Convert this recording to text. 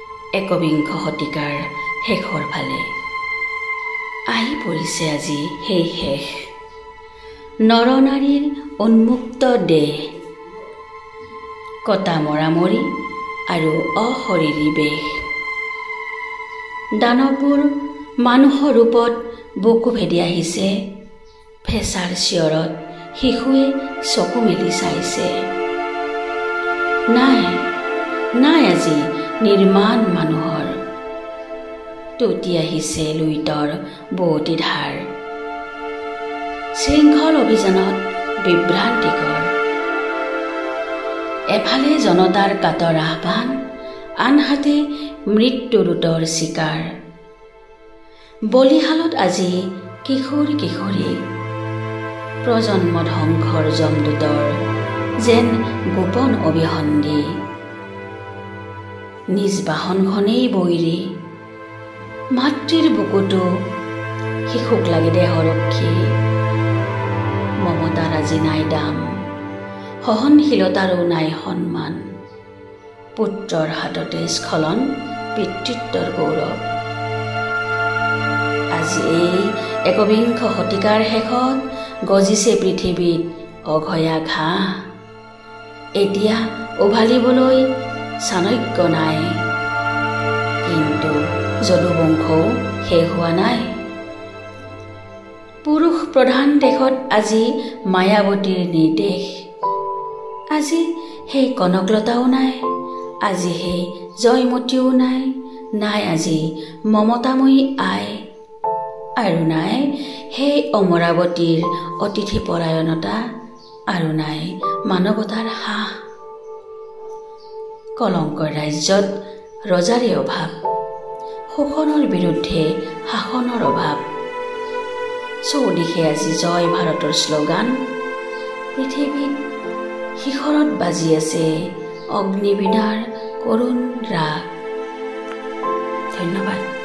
একবিংশ শতিকাৰ শেষৰ ফালে আহি পৰিছে আজি সেই শেষ নৰনাৰীৰ উন্মুক্ত দেহ কটা মৰামৰি আৰু অশৰীৰী বেশ দানৱবোৰ মানুহৰ ৰূপত বুকু ভেদি আহিছে ফেঁচাৰ চিঞৰত শিশুৱে চকু মেলি চাইছে নাই আজি নিৰ্মাণ মানুহৰ তুতি আহিছে লুইতৰ বৌতি ধাৰ শৃংখল অভিযানত বিভ্ৰান্তিকৰ এফালে জনতাৰ কাতৰ আহ্বান আনহাতে মৃত্যুদূতৰ চিকাৰ বলিহালত আজি কিশোৰ কিশোৰী প্ৰজন্ম ধ্বংসৰ যমদূতৰ যেন গোপন অভিসন্ধি নিজ বাহনখনেই বৈৰী মাতৃৰ বুকুতো শিশুক লাগে দেহৰক্ষী মমতাৰ আজি নাই দাম সহনশীলতাৰো নাই সন্মান পুত্ৰৰ হাততে স্খলন পিতৃত্বৰ গৌৰৱ আজি এই একবিংশ শতিকাৰ শেষত গজিছে পৃথিৱীত অঘয়া ঘাঁহ এতিয়া উভালিবলৈ চাণক্য নাই কিন্তু যদুবংশও শেষ হোৱা নাই পুৰুষ প্ৰধান দেশত আজি মায়াৱতীৰ নিৰ্দেশ আজি সেই কনকলতাও নাই আজি সেই জয়মতীও নাই আজি মমতাময়ী আই আৰু নাই সেই অমৰাৱতীৰ অতিথি পৰায়ণতা আৰু নাই মানৱতাৰ হাঁহ কলংকৰ ৰাজ্যত ৰজাৰে অভাৱ শোষণৰ বিৰুদ্ধে শাসনৰ অভাৱ চৌদিশে আজি জয় ভাৰতৰ শ্লোগান পৃথিৱীত শিখৰত বাজি আছে অগ্নিবীণাৰ কৰুণ ৰাগ ধন্যবাদ।